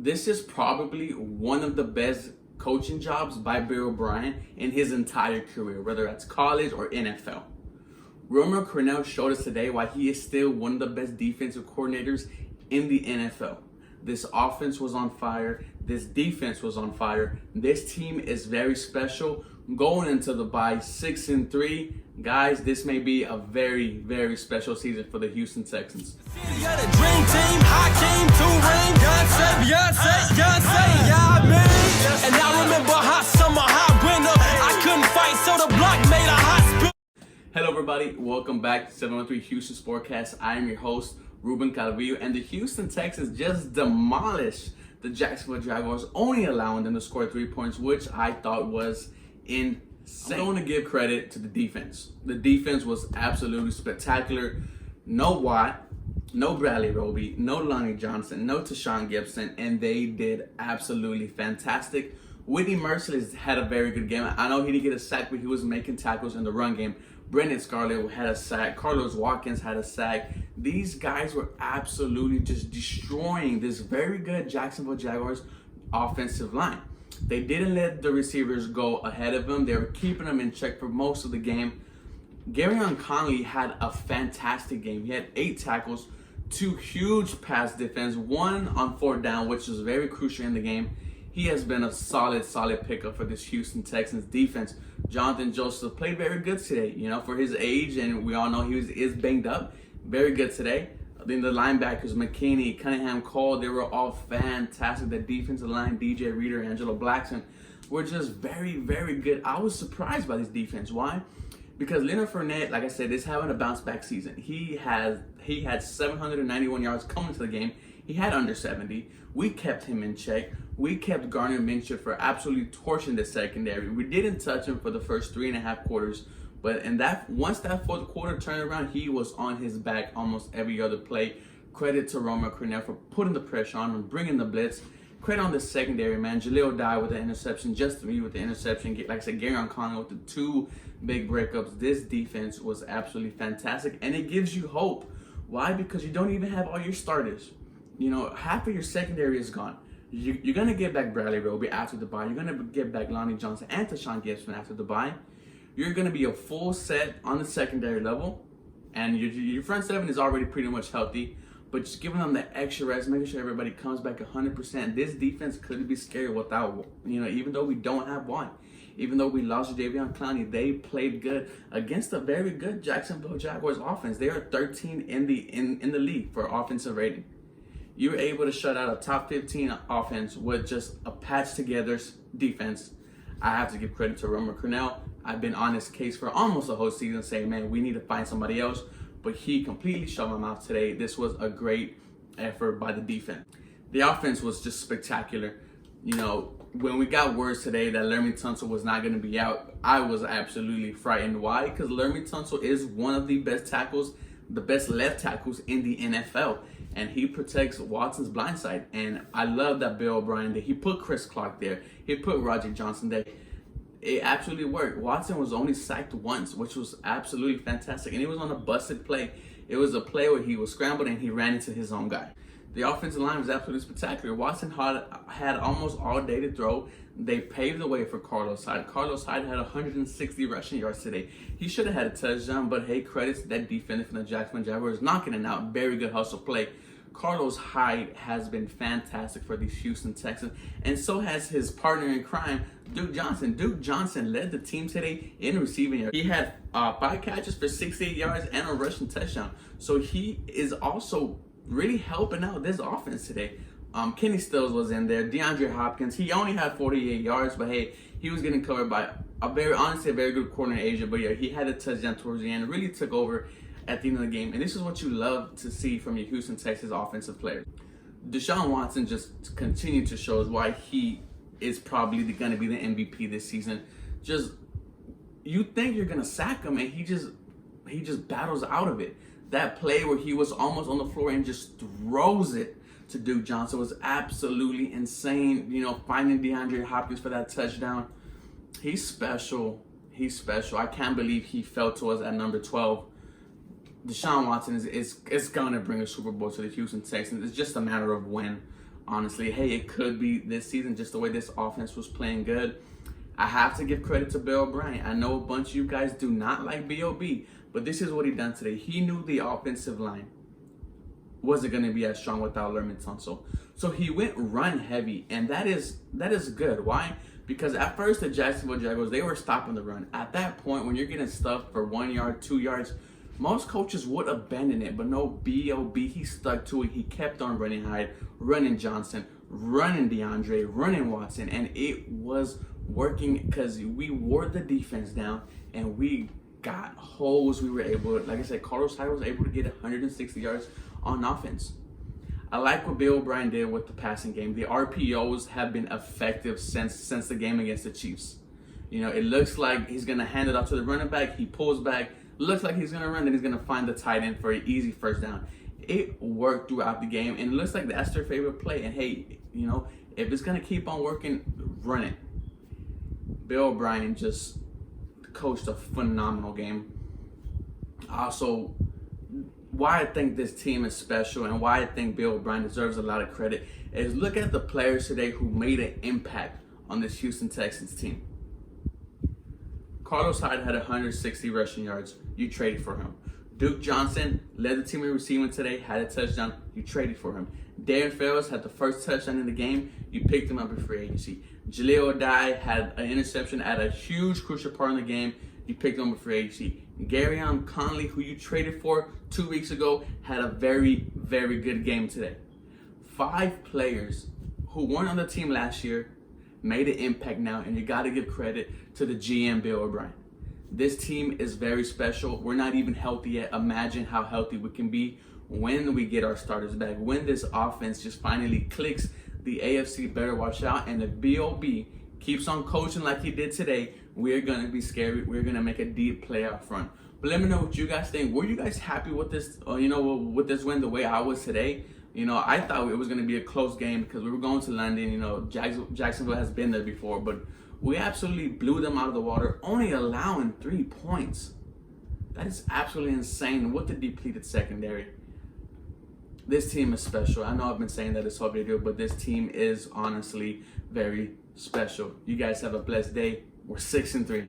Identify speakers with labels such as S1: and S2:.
S1: This is probably one of the best coaching jobs by Bill O'Brien in his entire career, whether that's college or NFL. Romeo Crennel showed us today why he is still one of the best defensive coordinators in the NFL. This offense was on fire. This defense was on fire. This team is very special. Going into the bye 6-3, guys, this may be a very, very special season for the Houston Texans. Hello everybody, welcome back to 713 Houston Sportcast. I am your host, Ruben Calvillo, and the Houston Texans just demolished the Jacksonville Jaguars, only allowing them to score 3 points, which I thought was insane. I'm going to give credit to the defense. The defense was absolutely spectacular. No Watt, no Bradley Roby, no Lonnie Johnson, no Tashawn Gibson, and they did absolutely fantastic. Whitney Merciless had a very good game. I know he didn't get a sack, but he was making tackles in the run game. Brendan Scarlett had a sack. Carlos Watkins had a sack. These guys were absolutely just destroying this very good Jacksonville Jaguars offensive line. They didn't let the receivers go ahead of them. They were keeping them in check for most of the game. Gareon Conley had a fantastic game. He had 8 tackles, 2 huge pass defense, 1 on 4th down, which was very crucial in the game. He has been a solid pickup for this Houston Texans defense. Jonathan Joseph played very good today, for his age, and we all know he is banged up. Very good today. Then the linebackers, McKinney, Cunningham, Cole, they were all fantastic. The defensive line, DJ Reader, Angelo Blackson, were just very, very good. I was surprised by this defense. Why? Because Leonard Fournette, like I said, is having a bounce back season. He had 791 yards coming to the game. He had under 70. We kept him in check. We kept Gardner Minshew for absolutely torching the secondary. We didn't touch him for the first 3.5 quarters. But once that fourth quarter turned around, he was on his back almost every other play. Credit to Romeo Crennel for putting the pressure on him, bringing the blitz. Credit on the secondary, man. Jaleel Dye with the interception, just me with the interception. Like I said, Gareon Conley with the 2 big breakups. This defense was absolutely fantastic, and it gives you hope. Why? Because you don't even have all your starters. Half of your secondary is gone. You're going to get back Bradley Roby after the bye. You're going to get back Lonnie Johnson and Tashawn Gibson after the bye. You're going to be a full set on the secondary level, and your front 7 is already pretty much healthy, but just giving them the extra rest, making sure everybody comes back 100%. This defense couldn't be scary without, even though we don't have one. Even though we lost Jadeveon Clowney, they played good against a very good Jacksonville Jaguars offense. They are 13 in the league for offensive rating. You were able to shut out a top 15 offense with just a patched together defense. I have to give credit to Romeo Crennel. I've been on his case for almost the whole season saying, man, we need to find somebody else. But he completely shut my mouth today. This was a great effort by the defense. The offense was just spectacular. When we got words today that Laremy Tunsil was not going to be out, I was absolutely frightened. Why? Because Laremy Tunsil is one of the best tackles, the best left tackles in the NFL. And he protects Watson's blind side. And I love that Bill O'Brien did. He put Chris Clark there. He put Roger Johnson there. It absolutely worked. Watson was only sacked once, which was absolutely fantastic. And it was on a busted play. It was a play where he was scrambled and he ran into his own guy. The offensive line was absolutely spectacular. Watson had almost all day to throw. They paved the way for Carlos Hyde. Carlos Hyde had 160 rushing yards today. He should have had a touchdown, but hey, credits to that defender from the Jacksonville Jaguars knocking it out. Very good hustle play. Carlos Hyde has been fantastic for these Houston Texans, and so has his partner in crime, Duke Johnson. Duke Johnson led the team today in receiving yards. He had 5 catches for 68 yards and a rushing touchdown. So he is also really helping out this offense today. Kenny Stills was in there. DeAndre Hopkins, he only had 48 yards, but hey, he was getting covered by a very good corner in Asia. But yeah, he had a touchdown towards the end, really took over at the end of the game. And this is what you love to see from your Houston Texans offensive players. Deshaun Watson just continued to show us why he is probably going to be the MVP this season. Just, you think you're going to sack him, and he just battles out of it. That play where he was almost on the floor and just throws it to Duke Johnson was absolutely insane. Finding DeAndre Hopkins for that touchdown. He's special. I can't believe he fell to us at number 12. Deshaun Watson is going to bring a Super Bowl to the Houston Texans. It's just a matter of when. honestly. Hey, it could be this season, just the way this offense was playing good. I have to give credit to Bill O'Brien. I know a bunch of you guys do not like B.O.B., but this is what he done today. He knew the offensive line wasn't going to be as strong without Lerman Tunsil. So he went run heavy, and that is good. Why? Because at first the Jacksonville Jaguars, they were stopping the run. At that point, when you're getting stuffed for 1 yard, 2 yards, most coaches would abandon it, but no, B.O.B., he stuck to it. He kept on running Hyde, running Johnson, running DeAndre, running Watson, and it was working because we wore the defense down and we got holes. We were able, like I said, Carlos Hyde was able to get 160 yards on offense. I like what Bill O'Brien did with the passing game. The RPOs have been effective since the game against the Chiefs. You know, it looks like he's going to hand it off to the running back. He pulls back. Looks like he's going to run. Then he's going to find the tight end for an easy first down. It worked throughout the game, and it looks like that's their favorite play. And hey, you know, if it's going to keep on working, run it. Bill O'Brien just coached a phenomenal game. Also, why I think this team is special and why I think Bill O'Brien deserves a lot of credit is look at the players today who made an impact on this Houston Texans team. Carlos Hyde had 160 rushing yards. You traded for him. Duke Johnson led the team in receiving today, had a touchdown. You traded for him. Darren Fells had the first touchdown in the game. You picked him up in free agency. Jaleel Odai had an interception at a huge crucial part in the game. You picked him up in free agency. Garyon Conley, who you traded for 2 weeks ago, had a very, very good game today. 5 players who weren't on the team last year made an impact now, and you got to give credit to the GM, Bill O'Brien. This team is very special. We're not even healthy yet. Imagine how healthy we can be when we get our starters back. When this offense just finally clicks, the AFC better watch out. And if B.O.B. keeps on coaching like he did today, we're going to be scary. We're going to make a deep playoff run. But let me know what you guys think. Were you guys happy with this, with this win the way I was today? You know, I thought it was going to be a close game because we were going to London. You know, Jacksonville has been there before, but we absolutely blew them out of the water, only allowing 3 points. That is absolutely insane with the depleted secondary. This team is special. I know I've been saying that this whole video, but this team is honestly very special. You guys have a blessed day. We're 6-3.